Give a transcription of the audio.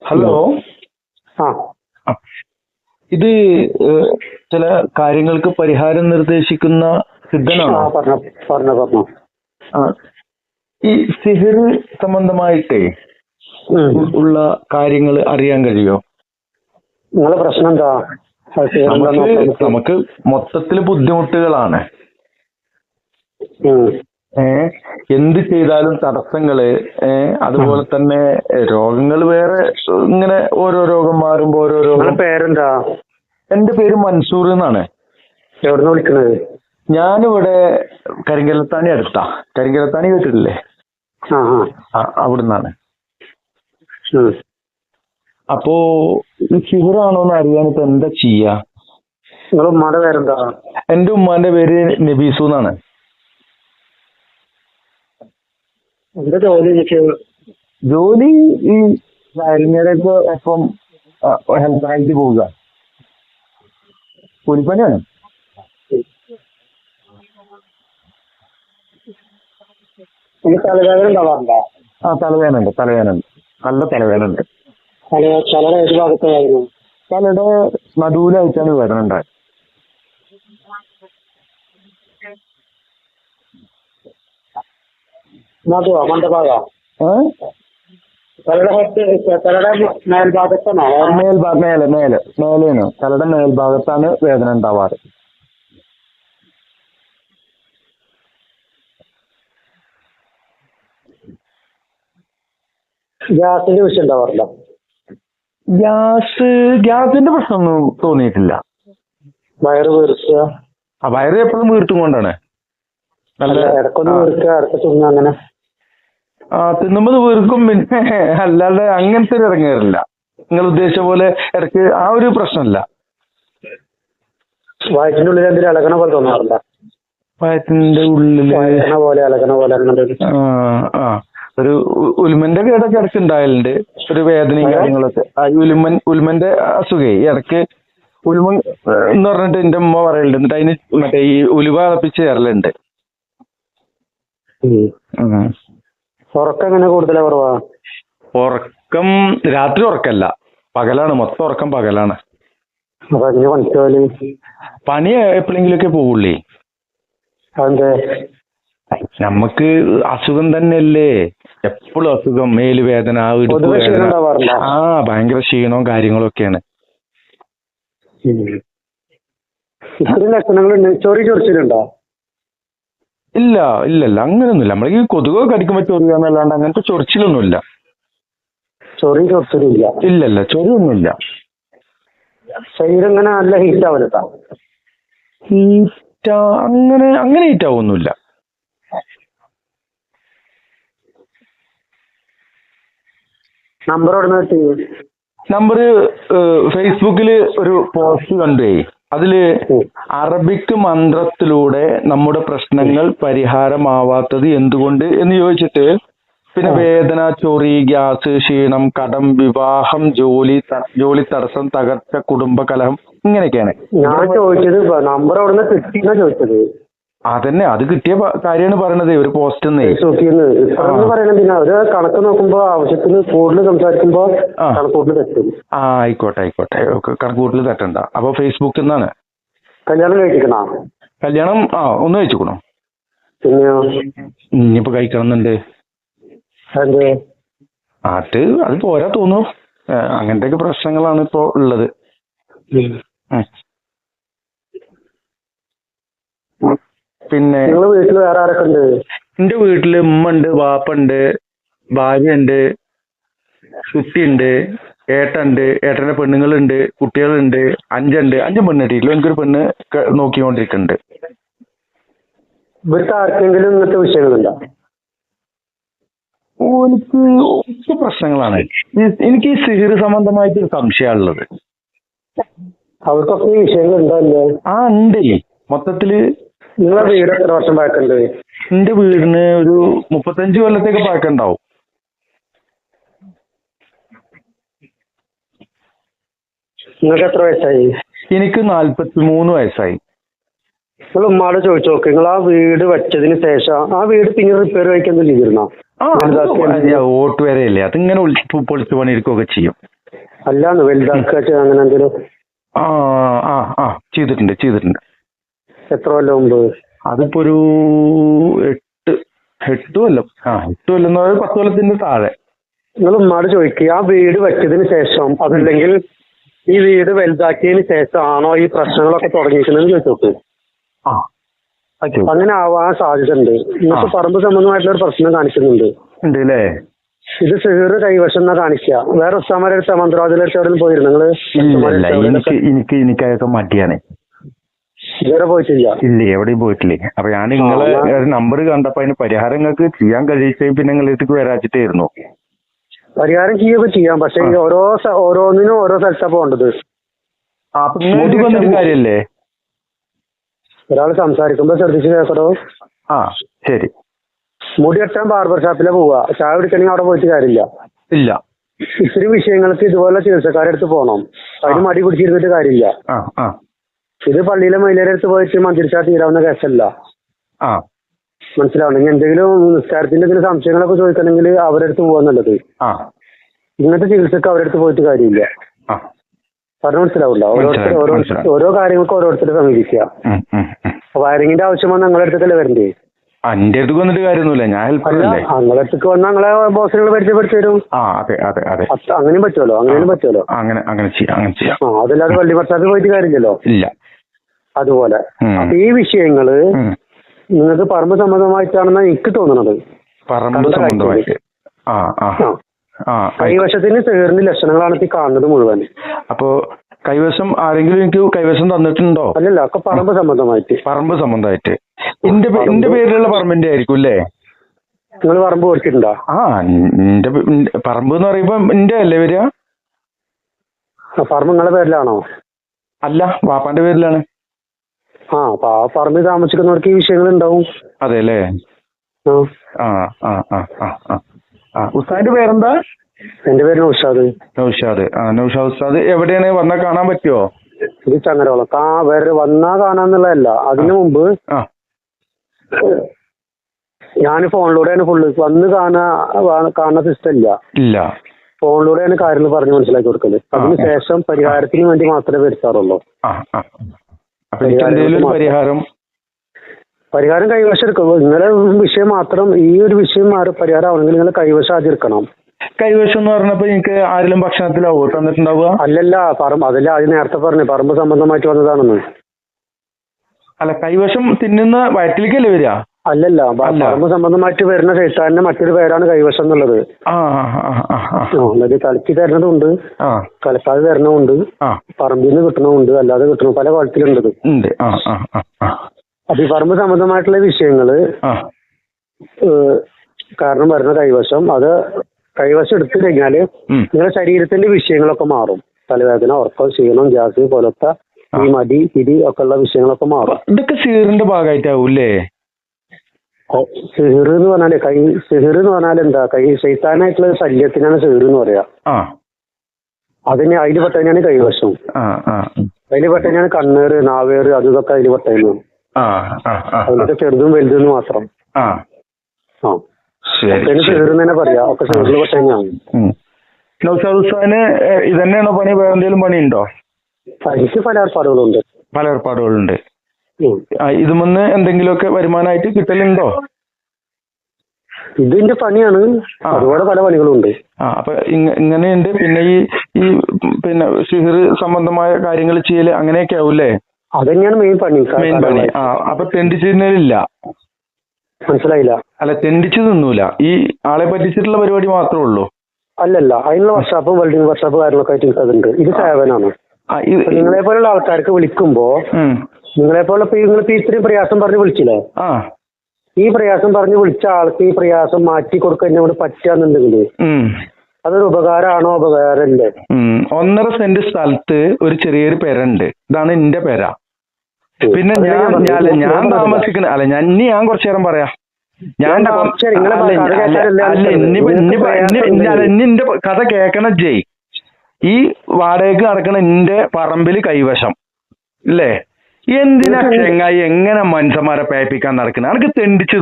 Hello. ആ ആ, ഇത് ചില കാര്യങ്ങൾക്ക് പരിഹാരം നിർദ്ദേശിക്കുന്ന ആ സിദ്ധനാണോ? പറഞ്ഞോ പറഞ്ഞോ പറഞ്ഞോ. ആ, ഈ സിഹിർ സംബന്ധമായിട്ടേ ഉള്ള കാര്യങ്ങൾ അറിയാൻ കഴിയോ? നിങ്ങളെ പ്രശ്നം എന്താ? അത് ചെയ്യണമെന്ന് നമുക്ക് നോക്കാം നമുക്ക്. നമുക്ക് മൊത്തത്തിൽ ബുദ്ധിമുട്ടുകളാണ്. ഉം. എന്ത് ചെയ്താലും തടസ്സങ്ങള്, അതുപോലെ തന്നെ രോഗങ്ങൾ വേറെ, ഇങ്ങനെ ഓരോ രോഗം മാറുമ്പോ ഓരോ നിങ്ങളെ രോഗം. പേരെന്താ? എന്റെ പേര് മൻസൂർ എന്നാണ്. എവിടുന്ന് വിളിക്കണത്? ഞാനിവിടെ കരിങ്കലത്താണി അടുത്താ. കരിങ്കലത്താണി കേട്ടിട്ടില്ലേ? ആ ആ അവിടുന്നാണ്. ഉം. അപ്പോ ഈ സിഹിറാണോന്ന് അറിയാൻ ഇപ്പൊ എന്താ ചെയ്യാ? നിങ്ങളെ ഉമ്മാടെ പേരെന്താ? എന്റെ ഉമ്മാന്റെ പേര് നബീസു എന്നാണ്. എന്താ ജോലി എനിക്ക്? ജോലി ഈ കാര്യങ്ങളൊക്കെ ഒപ്പം ഹെൽപ്പായിട്ട് പോവുക. കൂലിപ്പണിയാണ്. എനിക്ക് തലവേദന ഉണ്ടാവാറുണ്ടോ? തലവേദന ഉണ്ട്. നല്ല തലവേദന ഉണ്ട്. തലയുടെ ഏത് ഭാഗത്തായിരുന്നു? തലയുടെ നടുവിലായിട്ടാണ് വേദന ഉണ്ടായത്. നടുവോ മണ്ടഭാഗോ? തലയുടെ മേൽഭാഗത്താണോ? മേലെയാണ്. തലയുടെ മേൽഭാഗത്താണ് വേദന ഉണ്ടാവാറ്. ഗ്യാസിന്റെ വിഷയം ഉണ്ടാവാറുണ്ടോ? ഗ്യാസിന്റെ പ്രശ്നമൊന്നും തോന്നിയിട്ടില്ല. വയറ് വീർക്കുക? വയറ് എപ്പോഴും വീർത്തും കൊണ്ടാണ്. ഇടക്കൊന്ന് വീർക്കുക, ഇടക്ക് തിന്നുക, അങ്ങനെ? തിന്നുമ്പോൾ വീർക്കും. പിന്നെ അല്ലാതെ അങ്ങനത്തെ ഒരു ഇറങ്ങാറില്ല. നിങ്ങൾ ഉദ്ദേശിച്ച പോലെ ഇടയ്ക്ക് ആ ഒരു പ്രശ്നമില്ല. വയറ്റിന്റെ ഉള്ളിൽ എന്തെങ്കിലും ഇളകണ പോലെ തോന്നാറുണ്ടോ? വയറ്റിന്റെ ഉള്ളില് ഇളകണ പോലെ അങ്ങനെ ഒരു ഉൽമന്റെ കേടൊക്കെ ഇടയ്ക്ക് ഉണ്ടായാലുണ്ട്. ഒരു വേദനയും കാര്യങ്ങളൊക്കെ. ഉൽമന്റെ അസുഖേ ഇടയ്ക്ക് ഉൽമൻ എന്ന് പറഞ്ഞിട്ട് എന്റെ ഉമ്മ പറയലുണ്ട്. എന്നിട്ട് അതിന് മറ്റേ ഈ ഉലുവ തിളപ്പിച്ച് തരലുണ്ട്. ഉറക്കം എങ്ങനെ കൂടുതലാ കുറവാ? ഉറക്കം രാത്രി ഉറക്കല്ല, പകലാണ്. മൊത്തം ഉറക്കം പകലാണ്. അപ്പൊ അതിന് പണിക്കോല്? പണി എപ്പോഴെങ്കിലുമൊക്കെ പോവുള്ളേ. അതെന്തേ? നമുക്ക് അസുഖം തന്നെയല്ലേ, എപ്പോഴും അസുഖം. മേല് വേദന, ഇടുപ്പ് വേദന. ഭയങ്കര ക്ഷീണവും കാര്യങ്ങളൊക്കെയാണ്. ഇത്രയും ലക്ഷണങ്ങളുണ്ട്. ചൊറി ചൊറിച്ചിലുണ്ടോ? ഇല്ല, അങ്ങനെയൊന്നുമില്ല. നമ്മൾ ഈ കൊതുകോ കടിക്കുമ്പോൾ ചൊറിയാന്നല്ലാണ്ട് അങ്ങനത്തെ ചൊറിച്ചിലൊന്നുമില്ല. ചൊറി ചൊറിച്ചിലില്ല? ഇല്ലല്ല, ചൊറിയൊന്നുമില്ല. ശരീരം ഇങ്ങനെ നല്ല ഹീറ്റ് ആവലുണ്ടോ? അങ്ങനെ ഹീറ്റ് ആവൊന്നുമില്ല. നമ്പർ എവിടെ കിട്ടി? നമ്പർ ഫേസ്ബുക്കില് ഒരു പോസ്റ്റ് കണ്ടേ. അതില് അറബിക് മന്ത്രത്തിലൂടെ നമ്മുടെ പ്രശ്നങ്ങൾ പരിഹാരമാവാത്തത് എന്തുകൊണ്ട് എന്ന് ചോദിച്ചിട്ട്, പിന്നെ വേദന, ചൊറി, ഗ്യാസ്, ക്ഷീണം, കടം, വിവാഹം, ജോലി തടസ്സം, തകർച്ച, കുടുംബ കലഹം, ഇങ്ങനെയൊക്കെയാണ്. ഞാൻ ചോദിച്ചത് നമ്പർ എവിടെ കിട്ടിയെന്നാ ചോദിച്ചത്. അതന്നെ, അത് കിട്ടിയ കാര്യമാണ് പറയണത്. ഒരു പോസ്റ്റ് പറയണതിനാ ഒരു കണക്ക് നോക്കുമ്പോ ആവശ്യത്തിന് കൂടുതൽ സംസാരിക്കുമ്പോ കണക്കൂട്ടിൽ തെറ്റും. ആയിക്കോട്ടെ. കണക്കൂട്ടിൽ തെറ്റണ്ട. അപ്പൊ ഫേസ്ബുക്കിൽ നിന്നാണ്. കല്യാണം കഴിക്കണോ? കല്യാണം ഒന്ന് കഴിച്ചിക്കണോ? പിന്നെയോ? ഇനിയിപ്പോ കഴിക്കണമെന്നുണ്ട്. അത് പോരാ തോന്നുന്നു. അങ്ങനത്തെ പ്രശ്നങ്ങളാണ് ഇപ്പോ ഉള്ളത്. പിന്നെ വീട്ടിൽ വേറെ ആരൊക്കെ ഉണ്ട്? എന്റെ വീട്ടില് ഉമ്മ ഉണ്ട്, വാപ്പുണ്ട്, ഭാര്യയുണ്ട്, കുട്ടിയുണ്ട്, ഏട്ടനുണ്ട്, ഏട്ടന്റെ പെണ്ണുങ്ങളുണ്ട്, കുട്ടികളുണ്ട്. 5 പെണ്ണ് കിട്ടിയിട്ടില്ല. എനിക്കൊരു പെണ്ണ് നോക്കിക്കൊണ്ടിരിക്കുന്നുണ്ട്. ഇവർക്ക് ആർക്കെങ്കിലും ഇങ്ങനത്തെ വിഷയങ്ങളില്ല? എനിക്ക് പ്രശ്നങ്ങളാണ്. എനിക്ക് ഈ സിഹിർ സംബന്ധമായിട്ട് ഒരു സംശയമുള്ളത്. അവർക്കൊക്കെ ഈ വിഷയങ്ങൾ ഉണ്ടല്ലേ? ഉണ്ട്. മൊത്തത്തില്. നിങ്ങളെ വീട് എത്ര വർഷം പഴക്കണ്ട്? എന്റെ വീടിന് ഒരു 35 കൊല്ലത്തേക്ക് പഴക്കമുണ്ടാവും. നിങ്ങൾക്ക് എത്ര വയസ്സായി? എനിക്ക് 43 വയസ്സായി. നിങ്ങൾ ഉമ്മാട് ചോദിച്ചു നോക്ക്. നിങ്ങൾ ആ വീട് വെച്ചതിന് ശേഷം ആ വീട് പിന്നെ റിപ്പയർ കഴിക്കാൻ ചെയ്തിരുന്നോ? വോട്ട് വരെയല്ലേ, അതിങ്ങനെ പൊളിച്ചു പണിയെടുക്കുകയൊക്കെ ചെയ്യും. അല്ലാന്ന് വലുതാക്കുക അങ്ങനെ എന്തെങ്കിലും. ആ ആ ആ ചെയ്തിട്ടുണ്ട്. എത്ര കൊല്ലം മുമ്പ്? അതിപ്പോ ഒരു 8 കൊല്ലം. 8 കൊല്ലം എന്ന് പറയുന്നത് 10 കൊല്ലത്തിന്റെ താഴെ. നിങ്ങൾ ഉമ്മാട് ചോദിക്കുക, ആ വീട് വെച്ചതിന് ശേഷം അതല്ലെങ്കിൽ ഈ വീട് വലുതാക്കിയതിന് ശേഷം ആണോ ഈ പ്രശ്നങ്ങളൊക്കെ തുടങ്ങിയിരിക്കുന്നത് ചോദിച്ചോക്ക്. അങ്ങനെ ആവാൻ സാധ്യത ഉണ്ട്. ഇന്നത്തെ പറമ്പ് സംബന്ധമായിട്ടുള്ള ഒരു പ്രശ്നം കാണിക്കുന്നുണ്ട്. ഉണ്ട് അല്ലേ? ഇത് സിഹിർ കൈവശം എന്നാ കാണിക്കുക. വേറെ ഉസ്താമാരുടെ അടുത്ത് മന്ത്രവാദികളുടെ അടുത്ത് പോയിരുന്നു നിങ്ങള്? എനിക്കതൊക്കെ മടിയാണ്. ഇതുവരെ പോയിട്ടില്ല? ഇല്ല, എവിടെയും പോയിട്ടില്ലേ. അപ്പൊ ഞാൻ നിങ്ങളെ നമ്പർ കണ്ടപ്പോ അതിന് പരിഹാരം നിങ്ങൾക്ക് ചെയ്യാൻ കഴിയിച്ച പിന്നെ നിങ്ങളേക്ക് വരാച്ചിട്ടായിരുന്നു. പരിഹാരം ചെയ്യുകയൊക്കെ ചെയ്യാം, പക്ഷെ ഓരോന്നിനും ഓരോ സ്ഥലത്താണ് പോകേണ്ടത്. കാര്യല്ലേ? ഒരാൾ സംസാരിക്കുമ്പോ ശ്രദ്ധിച്ച് കേൾക്കണോ? ശരി. മുടി വെട്ടാൻ ബാർബർ ഷാപ്പിലെ പോവുക, ചായ കുടിക്കണമെങ്കിൽ അവിടെ പോയിട്ട് കാര്യമില്ല. ഇല്ല. ഇത്തിരി വിഷയങ്ങൾക്ക് ഇതുപോലെ ചികിത്സക്കാരുടെ അടുത്ത് പോകണം. അതിന് മടി പിടിച്ചിരുന്നിട്ട് കാര്യമില്ല. ഇത് പള്ളിയിലെ മൈലേരെ അടുത്ത് പോയിട്ട് മന്ത്രിച്ചാൽ തീരാവുന്ന കേസല്ല. മനസ്സിലാവണം. ഇനി എന്തെങ്കിലും നിസ്കാരത്തിന്റെ എന്തെങ്കിലും സംശയങ്ങളൊക്കെ ചോദിക്കണമെങ്കിൽ അവരുടെ അടുത്ത് പോകാൻ നല്ലത്. ഇങ്ങനത്തെ ചികിത്സക്ക് അവരുടെ അടുത്ത് പോയിട്ട് കാര്യമില്ല. പറഞ്ഞു മനസ്സിലാവില്ല. ഓരോ കാര്യങ്ങൾക്ക് ഓരോരുത്തരെ സമീപിക്കുക. വയറിങ്ങിന്റെ ആവശ്യം വന്നാൽ നിങ്ങളുടെ അടുത്തേക്കല്ലേ വരണ്ടേ? എന്റെ അടുത്ത് വന്നിട്ട് കാര്യമൊന്നുമില്ല, ഞാൻ നിങ്ങളുടെ അടുത്തേക്ക് വന്നാൽ നിങ്ങളെ ബോസിനെ പരിചയപ്പെടുത്തി തരും. അങ്ങനെയും പറ്റുമല്ലോ. അങ്ങനെ ചെയ്യാം. അതല്ലാതെ പള്ളി ഭർത്താവ് പോയിട്ട് കാര്യമില്ലല്ലോ. ഇല്ല. അതുപോലെ അപ്പൊ ഈ വിഷയങ്ങള് നിങ്ങൾക്ക് പറമ്പ് സംബന്ധമായിട്ടാണെന്നാ എനിക്ക് തോന്നുന്നത്. പറമ്പ് സംബന്ധമായിട്ട് കൈവശത്തിന് സിഹിറിന്റെ ലക്ഷണങ്ങളാണ് ഈ കാണുന്നത് മുഴുവൻ. അപ്പോ കൈവശം ആരെങ്കിലും എനിക്ക് കൈവശം തന്നിട്ടുണ്ടോ? അല്ലല്ല, ഒക്കെ പറമ്പ് സംബന്ധമായിട്ട്. എന്റെ പേരിലുള്ള പറമ്പിന്റെ ആയിരിക്കും അല്ലേ? നിങ്ങൾ പറമ്പ് കൊടുത്തിട്ടുണ്ടോ? എന്റെ പറമ്പ് എന്ന് പറയുമ്പോ എന്റെ അല്ലേ വരിക? പറമ്പ് നിങ്ങളുടെ പേരിലാണോ? അല്ല, വാപ്പാന്റെ പേരിലാണ്. പറമ്പിൽ താമസിക്കുന്നവർക്ക് ഈ വിഷയങ്ങൾ ഉണ്ടാവും. അതെ അല്ലേ? ഉസ്താദിന്റെ പേരെന്താ? എന്റെ പേര് നൗഷാദ്. നൗഷാദ് ഉസ്താദ് എവിടെയാണ്? വന്നാൽ കാണാൻ പറ്റുമോ? ഇത് ചങ്ങരവളം. വന്നാ കാണാന്നുള്ളതല്ല, അതിനു മുമ്പ് ഞാൻ ഫോണിലൂടെയാണ് ഫുള്ള് വന്ന് കാണുന്ന സിസ്റ്റം ഇല്ല. ഫോണിലൂടെയാണ് കാര്യങ്ങൾ പറഞ്ഞ് മനസ്സിലാക്കി കൊടുക്കല്. അതിനുശേഷം പരിഹാരത്തിന് വേണ്ടി മാത്രമേ വരുത്താറുള്ളൂ. പരിഹാരം കൈവശം എടുക്കും. നിങ്ങളെ വിഷയം മാത്രം, ഈ ഒരു വിഷയം പരിഹാരം ആവണമെങ്കിൽ നിങ്ങൾ കൈവശം ആദ്യം എടുക്കണം. കൈവശം എന്ന് പറഞ്ഞപ്പോ എനിക്ക് ആരെങ്കിലും ഭക്ഷണത്തിലാവോ തന്നിട്ടുണ്ടാവുക? അല്ലല്ല, അതല്ല ആദ്യം നേരത്തെ പറഞ്ഞു പറമ്പ് സംബന്ധമായിട്ട് വന്നതാണെന്ന്. അല്ല, കൈവശം തിന്നുന്ന വയറ്റിലേക്കല്ലേ വരിക? അല്ലല്ല, പറമ്പ് സംബന്ധമായിട്ട് വരുന്ന ശൈത്താന്റെ മറ്റൊരു പേരാണ് കൈവശം എന്നുള്ളത്. കളിച്ച് തരുന്നതുണ്ട്, കളിക്കാതെ തരണമുണ്ട്, പറമ്പിൽ നിന്ന് കിട്ടണമുണ്ട്, അല്ലാതെ കിട്ടണം, പല കുളത്തിലുണ്ട്. അപ്പൊ ഈ പറമ്പ് സംബന്ധമായിട്ടുള്ള വിഷയങ്ങള് കാരണം വരുന്ന കൈവശം, അത് കൈവശം എടുത്തു കഴിഞ്ഞാല് നിങ്ങളുടെ ശരീരത്തിന്റെ വിഷയങ്ങളൊക്കെ മാറും. തലവേദന, ഉറക്കം, ക്ഷീണം, ഗ്യാസ് പോലത്തെ ഈ മടി, പിടി ഒക്കെ ഉള്ള വിഷയങ്ങളൊക്കെ മാറും. ഇതൊക്കെ സിഹിറിന്റെ ഭാഗമായിട്ടാവൂല്ലേ? സിഹിർ എന്ന് പറഞ്ഞാൽ എന്താ? ശൈത്താനായിട്ടുള്ള ശല്യത്തിനാണ് സിഹിർ എന്ന് പറയാ. അതിൽ പെട്ടതിനാണ് കൈവശം. അതിൽ പെട്ടതിനാണ് കണ്ണേറ്, നാവേറ്, അതൊക്കെ അതിൽ പെട്ടതിനാണ്. അതിലൊക്കെ ചെറുതും വലുതെന്ന് മാത്രം. സിഹിർ തന്നെ പറയാ. ഒക്കെ സിഹിറിൽ പെട്ടതിനാണ്. ഇതന്നെയാണോ പണി? വേറെ എന്തെങ്കിലും പണിയുണ്ടോ? എനിക്ക് പല ഏർപ്പാടുകളുണ്ട്. ഇതുമൊന്ന് എന്തെങ്കിലുമൊക്കെ വരുമാനമായിട്ട് കിട്ടലുണ്ടോ? ഇതിന്റെ പണിയാണ്, അതുപോലെ പല പണികളുണ്ട്. അപ്പൊ ഇങ്ങനെയുണ്ട്. പിന്നെ ഈ സിഹിർ സംബന്ധമായ കാര്യങ്ങൾ ചെയ്യല് അങ്ങനെയൊക്കെ ആവൂല്ലേ? അതന്നെയാണ് മെയിൻ പണി. അപ്പൊ തെണ്ടിച്ചിരുന്നില്ല. മനസ്സിലായില്ല? അല്ല, തെണ്ടിച്ചു തിന്നൂല. ഈ ആളെ പറ്റിച്ചിട്ടുള്ള പരിപാടി മാത്രമേ ഉള്ളൂ? അല്ലല്ല, അതിനുള്ള വർക്ക്ഷോപ്പും വെൽഡിംഗ് വർക്ക്ഷോപ്പ് കാര്യങ്ങളൊക്കെ ആയിട്ട് അതുണ്ട്. ഇത് സേവനാണ്. നിങ്ങളെ പോലുള്ള ആൾക്കാർക്ക് വിളിക്കുമ്പോ, നിങ്ങളെപ്പോലെ നിങ്ങളിപ്പോ ഇത്രയും പ്രയാസം പറഞ്ഞ് വിളിച്ചില്ലേ? ഈ പ്രയാസം പറഞ്ഞ് വിളിച്ച ആൾക്ക് ഈ പ്രയാസം മാറ്റി കൊടുക്കാൻ എന്നോട് പറ്റുകയെന്നുണ്ടെങ്കിൽ അതൊരു ഉപകാരമാണോ? ഉപകാരമല്ലേ? 1.5 സെന്റ് സ്ഥലത്ത് ഒരു ചെറിയൊരു പെരുണ്ട്. ഇതാണ് എന്റെ പെര. പിന്നെ ഞാൻ താമസിക്കുന്ന ഞാൻ കുറച്ചു നേരം പറയാം. എന്റെ കഥ കേൾക്കണ ജയ്. ഈ വാടകയ്ക്ക് നടക്കണ എന്റെ പറമ്പില് കൈവശം ഇല്ലേ? എന്തിനാ ചെങ്ങായി എങ്ങനെ മനുഷ്യന്മാരെ പേപ്പിക്കാൻ നടക്കുന്നത്? അനക്ക് തെണ്ടിച്ചു